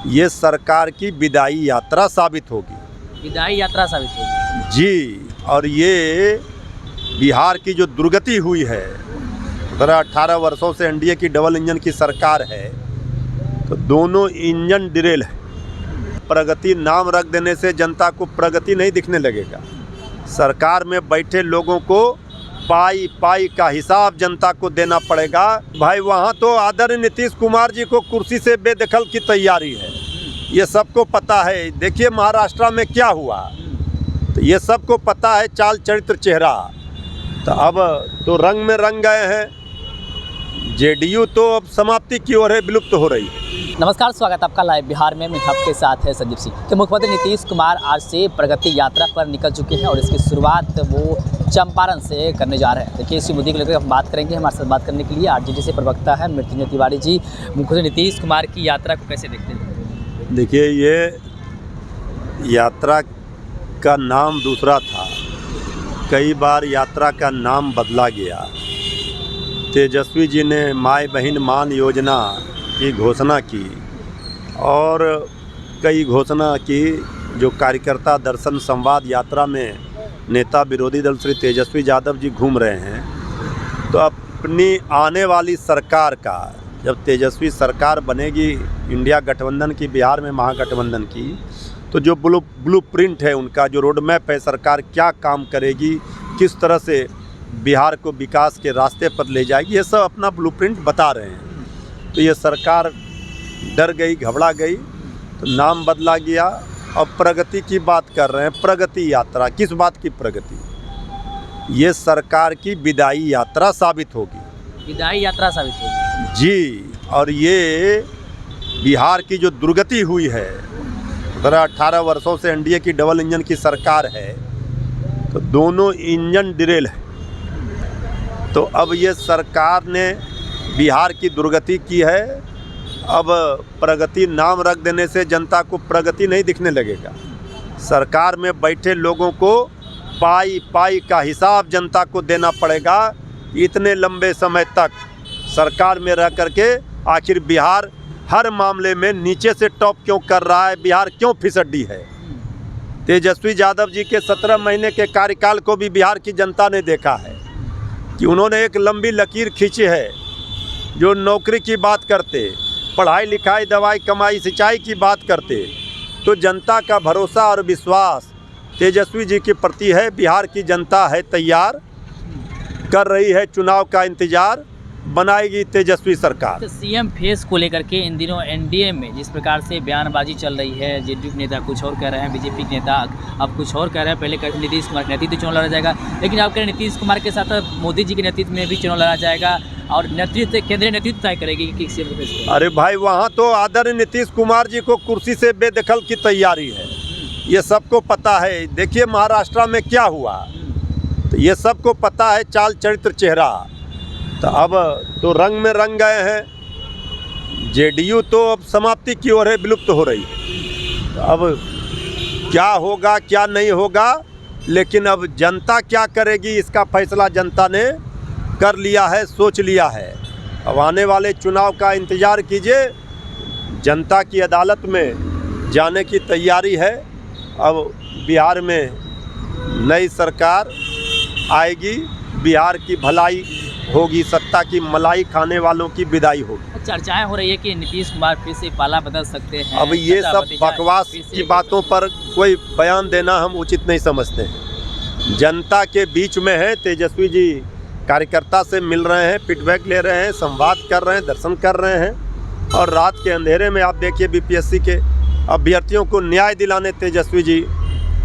ये सरकार की विदाई यात्रा साबित होगी। विदाई यात्रा साबित होगी जी। और ये बिहार की जो दुर्गति हुई है, 18 वर्षों से एनडीए की डबल इंजन की सरकार है, तो दोनों इंजन डिरेल है। प्रगति नाम रख देने से जनता को प्रगति नहीं दिखने लगेगा। सरकार में बैठे लोगों को पाई पाई का हिसाब जनता को देना पड़ेगा। भाई वहाँ तो आदरणीय नीतीश कुमार जी को कुर्सी से बेदखल की तैयारी है, ये सबको पता है। देखिए महाराष्ट्र में क्या हुआ, तो ये सबको पता है चाल चरित्र चेहरा। तो अब तो रंग में रंग गए हैं। जेडीयू तो अब समाप्ति की ओर है, विलुप्त हो रही है। नमस्कार, स्वागत आपका लाइव बिहार में। मैं आपके साथ है संजीव सिंह। तो मुख्यमंत्री नीतीश कुमार आज से प्रगति यात्रा पर निकल चुके हैं और इसकी शुरुआत वो चंपारण से करने जा रहे हैं। देखिए इसी मुद्दे को लेकर हम बात करेंगे। हमारे साथ बात करने के लिए आरजेडी से प्रवक्ता है मृत्युंजय तिवारी जी। मुख्यमंत्री नीतीश कुमार की यात्रा को कैसे देखते हैं? देखिए ये यात्रा का नाम दूसरा था, कई बार यात्रा का नाम बदला गया। तेजस्वी जी ने माई बहन मान योजना की घोषणा की और कई घोषणा की। जो कार्यकर्ता दर्शन संवाद यात्रा में नेता विरोधी दल श्री तेजस्वी यादव जी घूम रहे हैं, तो अपनी आने वाली सरकार का, जब तेजस्वी सरकार बनेगी इंडिया गठबंधन की, बिहार में महागठबंधन की, तो जो ब्लूप्रिंट है उनका, जो रोड मैप है, सरकार क्या काम करेगी, किस तरह से बिहार को विकास के रास्ते पर ले जाएगी, ये सब अपना ब्लूप्रिंट बता रहे हैं। तो ये सरकार डर गई, घबरा गई, तो नाम बदला गया। अब प्रगति की बात कर रहे हैं। प्रगति यात्रा, किस बात की प्रगति? ये सरकार की विदाई यात्रा साबित होगी। विदाई यात्रा साबित होगी जी। और ये बिहार की जो दुर्गति हुई है, 18 वर्षों से एनडीए की डबल इंजन की सरकार है, तो दोनों इंजन डिरेल है। तो अब ये सरकार ने बिहार की दुर्गति की है। अब प्रगति नाम रख देने से जनता को प्रगति नहीं दिखने लगेगा। सरकार में बैठे लोगों को पाई पाई का हिसाब जनता को देना पड़ेगा। इतने लंबे समय तक सरकार में रह करके आखिर बिहार हर मामले में नीचे से टॉप क्यों कर रहा है, बिहार क्यों फिसड्डी है? तेजस्वी यादव जी के 17 महीने के कार्यकाल को भी बिहार की जनता ने देखा है कि उन्होंने एक लंबी लकीर खींची है। जो नौकरी की बात करते, पढ़ाई लिखाई, दवाई कमाई, सिंचाई की बात करते, तो जनता का भरोसा और विश्वास तेजस्वी जी के प्रति है। बिहार की जनता है तैयार, कर रही है चुनाव का इंतजार, बनाएगी तेजस्वी सरकार। तो सीएम फेस को लेकर के इन दिनों एनडीए में जिस प्रकार से बयानबाजी चल रही है, जेडीयू के नेता कुछ और कह रहे हैं, बीजेपी के नेता अब कुछ और कह रहे हैं। पहले कहते नीतीश कुमार के नेतृत्व चुनाव लड़ा जाएगा, लेकिन अब कह रहे नीतीश कुमार के साथ मोदी जी के नेतृत्व में भी चुनाव लड़ा जाएगा और नेतृत्व केंद्रीय नेतृत्व तय करेगी कि सीएम फेस को। अरे भाई वहाँ तो आदरणीय नीतीश कुमार जी को कुर्सी से बेदखल की तैयारी है, ये सबको पता है। देखिए महाराष्ट्र में क्या हुआ, तो ये सबको पता है चाल चरित्र चेहरा। तो अब तो रंग में रंग गए हैं। जेडीयू तो अब समाप्ति की ओर है, विलुप्त हो रही है। तो अब क्या होगा क्या नहीं होगा, लेकिन अब जनता क्या करेगी इसका फैसला जनता ने कर लिया है, सोच लिया है। अब आने वाले चुनाव का इंतज़ार कीजिए। जनता की अदालत में जाने की तैयारी है। अब बिहार में नई सरकार आएगी, बिहार की भलाई होगी, सत्ता की मलाई खाने वालों की विदाई होगी। चर्चाएं हो रही है कि नीतीश कुमार फिर से पाला बदल सकते हैं। अब ये सब बकवास की बातों पर कोई बयान देना हम उचित नहीं समझते हैं। जनता के बीच में है, तेजस्वी जी कार्यकर्ता से मिल रहे हैं, फीडबैक ले रहे हैं, संवाद कर रहे हैं, दर्शन कर रहे हैं। और रात के अंधेरे में आप देखिए बीपीएससी के अभ्यर्थियों को न्याय दिलाने तेजस्वी जी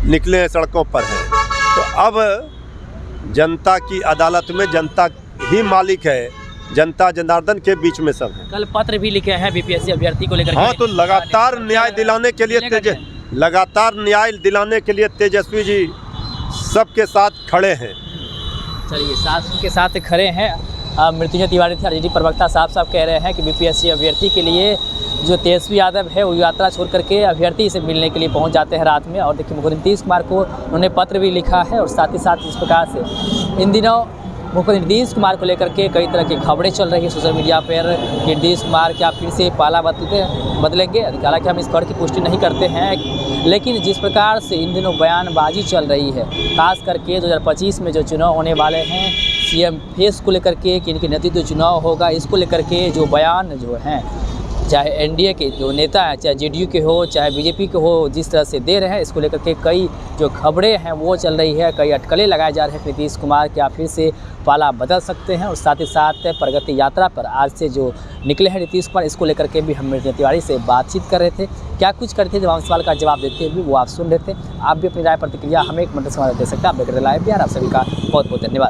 निकले हैं, सड़कों पर हैं। तो अब जनता की अदालत में जनता ही मालिक है, जनता जनार्दन के बीच में सब है। कल पत्र भी लिखे हैं बीपीएससी अभ्यर्थी को लेकर। हाँ, तो लगातार न्याय दिलाने के लिए तेजस्वी जी सबके साथ खड़े हैं। चलिए, साथ के साथ खड़े हैं। मृत्युंजय तिवारी थे आरजेडी प्रवक्ता, साफ कह रहे हैं कि बीपीएससी अभ्यर्थी के लिए जो तेजस्वी यादव है वो यात्रा छोड़ करके अभ्यर्थी से मिलने के लिए पहुंच जाते हैं रात में। और देखिए मुख्यमंत्री नीतीश कुमार को उन्होंने पत्र भी लिखा है और साथ ही साथ इस प्रकार से इन दिनों मुख्यमंत्री नीतीश कुमार को लेकर के कई तरह की खबरें चल रही है सोशल मीडिया पर कि नीतीश कुमार क्या फिर से पाला बदलेंगे। हालांकि हम इस खबर की पुष्टि नहीं करते हैं, लेकिन जिस प्रकार से इन दिनों बयानबाजी चल रही है, खास करके 2025 में जो चुनाव होने वाले हैं, सीएम फेस को लेकर के कि इनके नेतृत्व चुनाव होगा, इसको लेकर के जो बयान जो हैं, चाहे एनडीए के जो नेता हैं, चाहे जेडीयू के हो, चाहे बीजेपी के हो, जिस तरह से दे रहे हैं, इसको लेकर के कई जो खबरें हैं वो चल रही है, कई अटकलें लगाए जा रहे हैं। नीतीश कुमार क्या फिर से पाला बदल सकते हैं, और साथ ही साथ प्रगति यात्रा पर आज से जो निकले हैं नीतीश कुमार, इसको लेकर के भी हम मृत्युंजय तिवारी से बातचीत कर रहे थे। क्या कुछ करते थे, जवाब सवाल का जवाब देते हुए वो आप सुन रहे थे। आप भी अपनी राय प्रतिक्रिया हमें एक मिनट से दे सकते हैं। आप देख रहे लाइव बिहार, आप सभी का बहुत बहुत धन्यवाद।